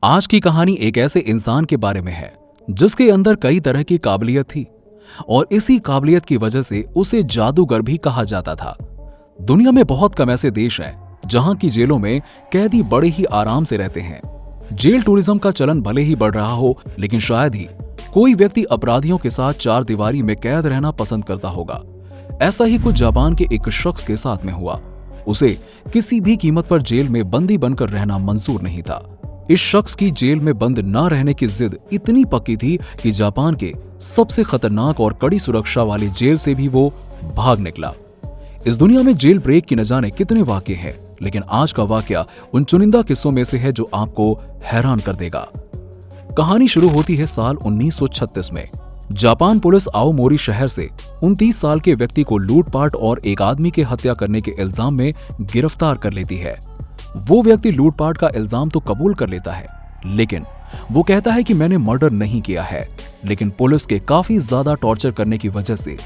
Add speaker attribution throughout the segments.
Speaker 1: आज की कहानी एक ऐसे इंसान के बारे में है जिसके अंदर कई तरह की काबिलियत थी और इसी काबिलियत की वजह से उसे जादूगर भी कहा जाता था। दुनिया में बहुत कम ऐसे देश हैं जहां की जेलों में कैदी बड़े ही आराम से रहते हैं। जेल टूरिज्म का चलन भले ही बढ़ रहा हो, लेकिन शायद ही कोई व्यक्ति अपराधियों के साथ चार दीवारी में कैद रहना पसंद करता होगा। ऐसा ही कुछ जापान के एक शख्स के साथ में हुआ। उसे किसी भी कीमत पर जेल में बंदी बनकर रहना मंजूर नहीं था। इस शख्स की जेल में बंद ना रहने की जिद इतनी पक्की थी कि जापान के सबसे खतरनाक और कड़ी सुरक्षा वाली जेल से भी वो भाग निकला। इस दुनिया में जेल ब्रेक की न जाने कितने वाकये हैं, लेकिन आज का वाकया उन चुनिंदा किस्सों में से है जो आपको हैरान कर देगा। कहानी शुरू होती है साल 1936 में। जापान पुलिस आओमोरी शहर से 29 साल के व्यक्ति को लूटपाट और एक आदमी के हत्या करने के इल्जाम में गिरफ्तार कर लेती है। वो व्यक्ति लूटपाट का इल्जाम तो कबूल कर लेता है, लेकिन वो कहता है कि मैंने मर्डर नहीं किया है। लेकिन पुलिस के काफी ज्यादा टॉर्चर करने की वजह से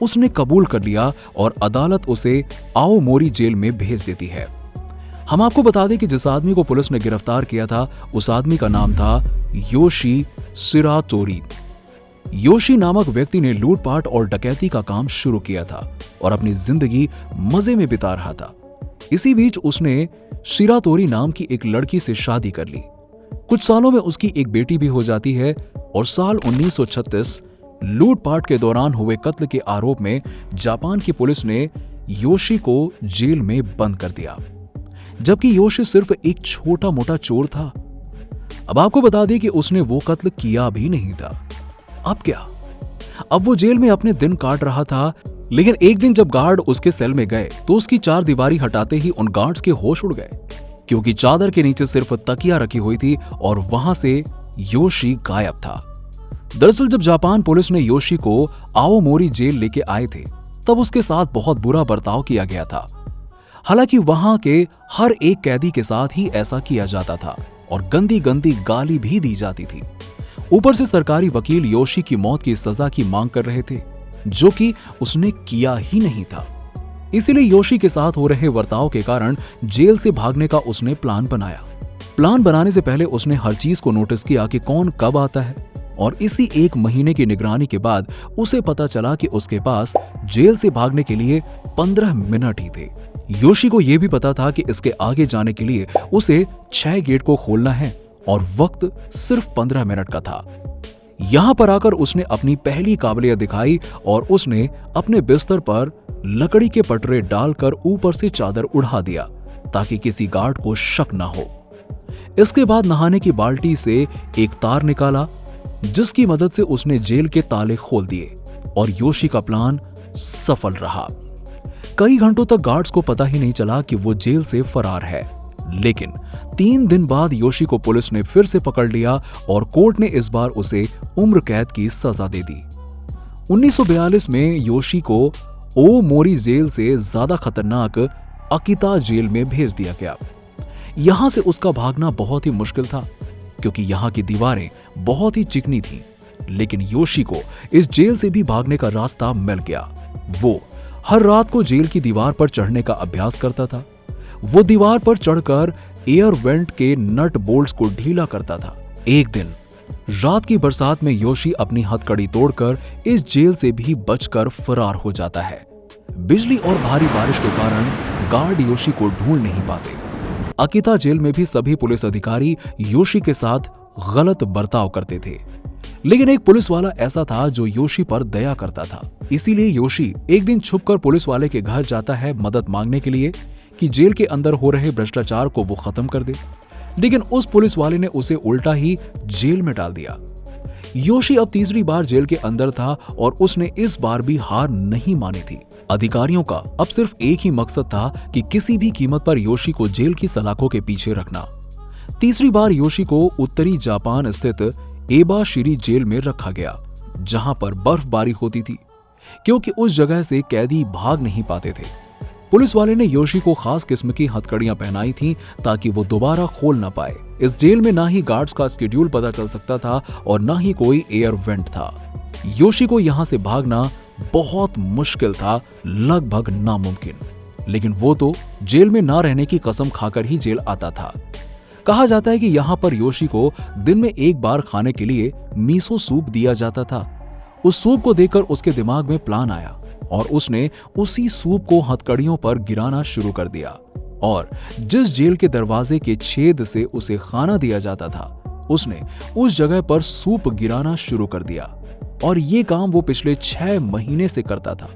Speaker 1: उसने कबूल कर लिया और अदालत उसे आओमोरी जेल में भेज देती है। हम आपको बता दें कि जिस आदमी को पुलिस ने गिरफ्तार किया था, उस आदमी का नाम था योशी शिरातोरी। योशी नामक व्यक्ति ने लूटपाट और डकैती का काम शुरू किया था और अपनी जिंदगी मजे में बिता रहा था। इसी बीच उसने शिरातोरी नाम की एक लड़की से शादी कर ली। कुछ सालों में उसकी एक बेटी भी हो जाती है और साल 1936 लूटपाट के दौरान हुए कत्ल के आरोप में जापान की पुलिस ने योशी को जेल में बंद कर दिया, जबकि योशी सिर्फ एक छोटा मोटा चोर था। अब आपको बता दें कि उसने वो कत्ल किया भी नहीं था। अब क्या? अब वो जेल में अपने दिन काट रहा था, लेकिन एक दिन जब गार्ड उसके सेल में गए तो उसकी चार दीवारी हटाते ही उन गार्ड्स के होश उड़ गए, क्योंकि चादर के नीचे सिर्फ तकिया रखी हुई थी और वहां से योशी गायब था। दरअसल जब जापान पुलिस ने योशी को आओमोरी जेल लेके आए थे, तब उसके साथ बहुत बुरा बर्ताव किया गया था। हालांकि वहां के हर एक कैदी के साथ ही ऐसा किया जाता था और गंदी गंदी गाली भी दी जाती थी। ऊपर से सरकारी वकील योशी की मौत की सजा की मांग कर रहे थे, जो कि उसने किया ही नहीं था। इसीलिए योशी के साथ हो रहे बर्ताव के कारण जेल से भागने का उसने प्लान बनाया। प्लान बनाने से पहले उसने हर चीज को नोटिस किया कि कौन कब आता है, और इसी एक महीने की निगरानी के बाद उसे पता चला कि उसके पास जेल से भागने के लिए 15 मिनट ही थे। योशी को यह भी पता था कि इसके आगे जाने के लिए उसे 6 गेट को खोलना है और वक्त सिर्फ 15 मिनट का था। यहां पर आकर उसने अपनी पहली काबिलियत दिखाई और उसने अपने बिस्तर पर लकड़ी के पटरे डालकर ऊपर से चादर उड़ा दिया ताकि किसी गार्ड को शक ना हो। इसके बाद नहाने की बाल्टी से एक तार निकाला, जिसकी मदद से उसने जेल के ताले खोल दिए और योशी का प्लान सफल रहा। कई घंटों तक गार्ड्स को पता ही नहीं चला कि वो जेल से फरार है, लेकिन 3 दिन बाद योशी को पुलिस ने फिर से पकड़ लिया और कोर्ट ने इस बार उसे उम्र कैद की सजा दे दी। 1942 में योशी को ओमोरी जेल से ज्यादा खतरनाक अकिता जेल में भेज दिया गया। यहां से उसका भागना बहुत ही मुश्किल था, क्योंकि यहां की दीवारें बहुत ही चिकनी थीं। लेकिन योशी को इस जेल से भी भागने का रास्ता मिल गया। वो हर रात को जेल की दीवार पर चढ़ने का अभ्यास करता था। वो दीवार पर चढ़कर एयर वेंट के नट बोल्ट्स को ढीला करता था। एक दिन रात की बरसात में योशी अपनी हथकड़ी तोड़कर इस जेल से भी बचकर फरार हो जाता है। बिजली और भारी बारिश के कारण गार्ड योशी को ढूंढ नहीं पाते। अकिता जेल में भी सभी पुलिस अधिकारी योशी के साथ गलत बर्ताव करते थे, लेकिन एक पुलिस वाला ऐसा था जो योशी पर दया करता था। इसीलिए योशी एक दिन छुपकर पुलिस वाले के घर जाता है मदद मांगने के लिए कि जेल के अंदर हो रहे भ्रष्टाचार को वो खत्म कर दे, लेकिन उस पुलिस वाले ने उसे उल्टा ही जेल में डाल दिया। योशी अब तीसरी बार जेल के अंदर था और उसने इस बार भी हार नहीं मानी थी। अधिकारियों का अब सिर्फ एक ही मकसद था कि किसी भी कीमत पर योशी को जेल की सलाखों के पीछे रखना। तीसरी बार योशी को उत्तरी जापान स्थित एबाशिरी जेल में रखा गया, जहां पर बर्फबारी होती थी, क्योंकि उस जगह से कैदी भाग नहीं पाते थे। पुलिस वाले ने योशी को खास किस्म की हथकड़ियां पहनाई थीं ताकि वो दोबारा खोल ना पाए। इस जेल में ना ही गार्ड्स का स्केड्यूल पता चल सकता था और ना ही कोई एयर वेंट था। योशी को यहां से भागना बहुत मुश्किल था, लगभग नामुमकिन। लेकिन वो तो जेल में ना रहने की कसम खाकर ही जेल आता था। कहा जाता है कि यहाँ पर योशी को दिन में एक बार खाने के लिए मीसो सूप दिया जाता था। उस सूप को देखकर उसके दिमाग में प्लान आया और उसने उसी सूप को हथकड़ियों पर गिराना शुरू कर दिया और जिस जेल के दरवाजे के छेद से उसे खाना दिया जाता था उसने उस जगह पर सूप गिराना शुरू कर दिया और ये काम वो पिछले 6 महीने से करता था।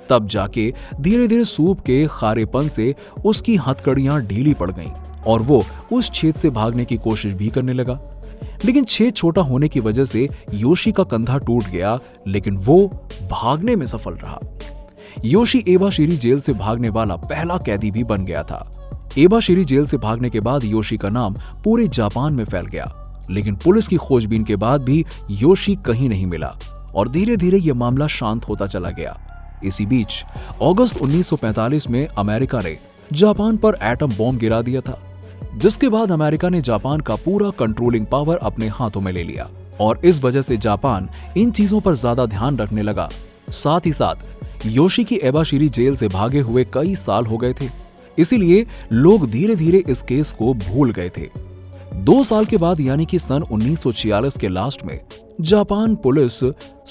Speaker 1: तब जाके धीरे धीरे सूप के खारेपन से उसकी हथकड़ियां ढीली पड़ गईं और वो उस छेद से भागने की कोशिश भी करने लगा, लेकिन छेद छोटा होने की वजह से योशी का कंधा टूट गया, लेकिन वो भागने में सफल रहा। योशी एबाशिरी जेल से भागने वाला पहला कैदी भी बन गया था। एबाशिरी जेल से भागने के बाद योशी का नाम पूरे जापान में फैल गया, लेकिन पुलिस की खोजबीन के बाद भी योशी कहीं नहीं मिला और धीरे धीरे यह मामला शांत होता चला गया। इसी बीच अगस्त 1945 में अमेरिका ने जापान पर एटम बॉम्ब गिरा दिया था, जिसके बाद अमेरिका ने जापान का पूरा कंट्रोलिंग पावर अपने हाथों में ले लिया और इस वजह से जापान इन चीजों पर ज्यादा ध्यान रखने लगा। साथ ही साथ योशी की एबाशिरी जेल से भागे हुए कई साल हो गए थे, इसीलिए लोग धीरे धीरे इस केस को भूल गए थे। 2 साल के बाद यानी कि सन 1946 के लास्ट में जापान पुलिस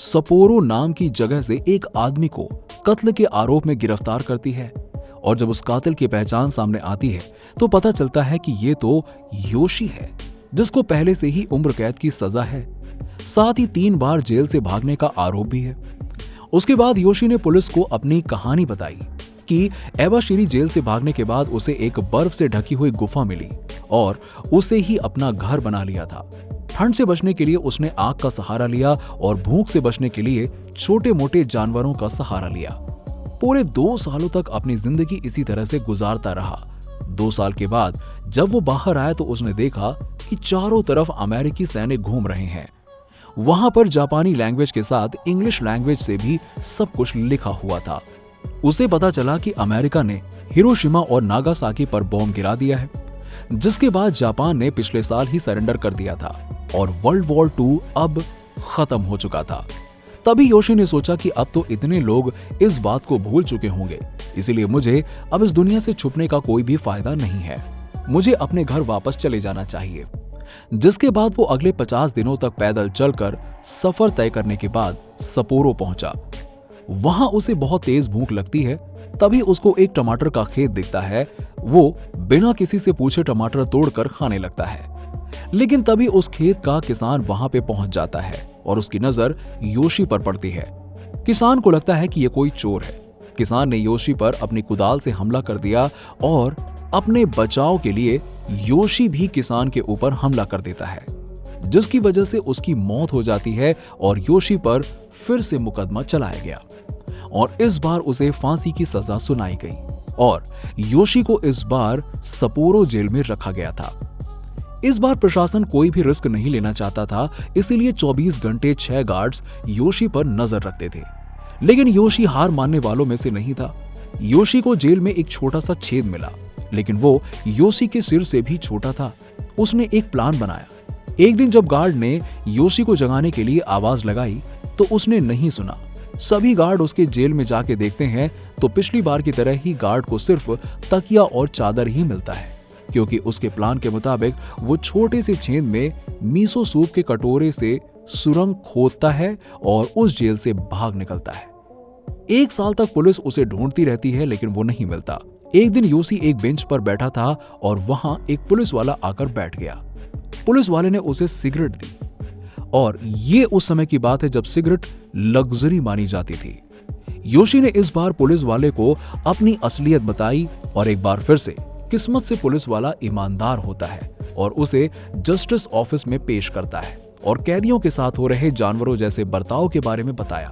Speaker 1: सपोरो नाम की जगह से एक आदमी को कत्ल के आरोप में गिरफ्तार करती है और जब उस कातिल की पहचान सामने आती है तो पता चलता है कि ये तो योशी है, जिसको पहले से ही उम्र कैद की सजा है, साथ ही 3 बार जेल से भागने का आरोप भी है। उसके बाद योशी ने पुलिस को अपनी कहानी बताई कि एबाशिरी जेल से भागने के बाद उसे एक बर्फ से ढकी हुई गुफा मिली और उसे ही अपना घर बना लिया था। ठंड से बचने के लिए उसने आग का सहारा लिया और भूख से बचने के लिए छोटे मोटे जानवरों का सहारा लिया। पूरे 2 सालों तक अपनी जिंदगी इसी तरह से गुजारता रहा। 2 साल के बाद जब वो बाहर आया तो उसने देखा कि चारों तरफ अमेरिकी सैनिक घूम रहे हैं। वहां पर जापानी लैंग्वेज के साथ इंग्लिश लैंग्वेज से भी सब कुछ लिखा हुआ था। उसे पता चला कि अमेरिका ने हिरोशिमा और नागासाकी पर बॉम्ब गिरा दिया है, जिसके बाद जापान ने पिछले साल ही सरेंडर कर दिया था और वर्ल्ड वॉर 2 अब खत्म हो चुका था। तभी योशी ने सोचा कि अब तो इतने लोग इस बात को भूल चुके होंगे, इसलिए मुझे अब इस दुनिया से छुपने का कोई भी फायदा नहीं है, मुझे अपने घर वापस चले जाना चाहिए। जिसके बाद वो अगले 50 दिनों तक पैदल चलकर सफर तय करने के बाद सपोरो पहुंचा। वहां उसे बहुत तेज भूख लगती है, तभी उसको एक टमाटर का खेत दिखता है। वो बिना किसी से पूछे टमाटर तोड़कर खाने लगता है, लेकिन तभी उस खेत का किसान वहां पे पहुंच जाता है और उसकी नजर योशी पर पड़ती है। किसान को लगता है कि ये कोई चोर है। किसान ने योशी पर अपनी कुदाल से हमला कर दिया और अपने बचाव के लिए योशी भी किसान के ऊपर हमला कर देता है, जिसकी वजह से उसकी मौत हो जाती है और योशी पर फिर से मुकदमा चलाया गया और इस बार उसे फांसी की सजा सुनाई गई और योशी को इस बार सपोरो जेल में रखा गया था। इस बार प्रशासन कोई भी रिस्क नहीं लेना चाहता था, इसीलिए 24 घंटे 6 गार्ड्स योशी पर नजर रखते थे, लेकिन योशी हार मानने वालों में से नहीं था। योशी को जेल में एक छोटा सा छेद मिला, लेकिन वो योशी के सिर से भी छोटा था। उसने एक प्लान बनाया। एक दिन जब गार्ड ने योशी को जगाने के लिए आवाज लगाई तो उसने नहीं सुना। सभी गार्ड उसके जेल में जाके देखते हैं तो पिछली बार की तरह ही गार्ड को सिर्फ तकिया और चादर ही मिलता है, क्योंकि उसके प्लान के मुताबिक वो छोटे से छेद में मीसो सूप के कटोरे से सुरंग खोदता है और उस जेल से भाग निकलता है। 1 साल तक पुलिस उसे ढूंढती रहती है, लेकिन वो नहीं मिलता। एक दिन योशी एक बेंच पर बैठा था और वहां एक पुलिस वाला आकर बैठ गया। पुलिस वाले ने उसे सिगरेट दी और ये उस समय की बात है जब सिगरेट लग्जरी मानी जाती थी। योशी ने इस बार पुलिस वाले को अपनी असलियत बताई और एक बार फिर से किस्मत से पुलिस वाला ईमानदार होता है और उसे जस्टिस ऑफिस में पेश करता है और कैदियों के साथ हो रहे जानवरों जैसे बर्ताव के बारे में बताया।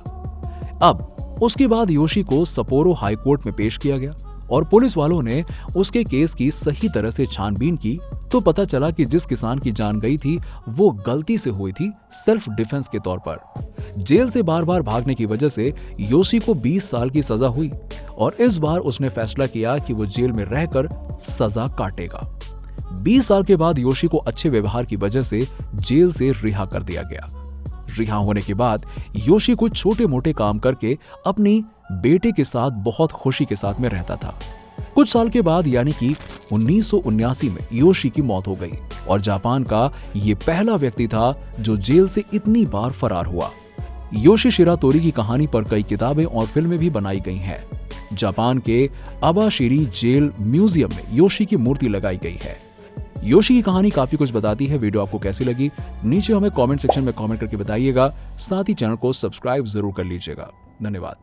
Speaker 1: अब उसके बाद योशी को सपोरो हाई कोर्ट में पेश किया गया और पुलिस वालों ने उसके केस की सही तरह से छानबीन की तो पता चला कि जिस किसान की जान गई थी वो गलती से हुई थी, सेल्फ डिफेंस के तौर पर। जेल से बार बार भागने की वजह से योशी को 20 साल की सजा हुई और इस बार उसने फैसला किया कि वो जेल में रहकर सजा काटेगा। 20 साल के बाद योशी को अच्छे व्यवहार की वजह से जेल से रिहा कर दिया गया। रिहा होने के बाद योशी कुछ छोटे मोटे काम करके अपनी बेटे के साथ बहुत खुशी के साथ में रहता था। कुछ साल के बाद यानी कि 1979 में योशी की मौत हो गई और जापान का ये पहला व्यक्ति था जो जेल से इतनी बार फरार हुआ। योशी शिरातोरी की कहानी पर कई किताबें और फिल्में भी बनाई गई हैं। जापान के अबाशिरी जेल म्यूजियम में योशी की मूर्ति लगाई गई है। योशी की कहानी काफी कुछ बताती है। वीडियो आपको कैसी लगी नीचे हमें कमेंट सेक्शन में कमेंट करके बताइएगा। साथ ही चैनल को सब्सक्राइब जरूर कर लीजिएगा। धन्यवाद।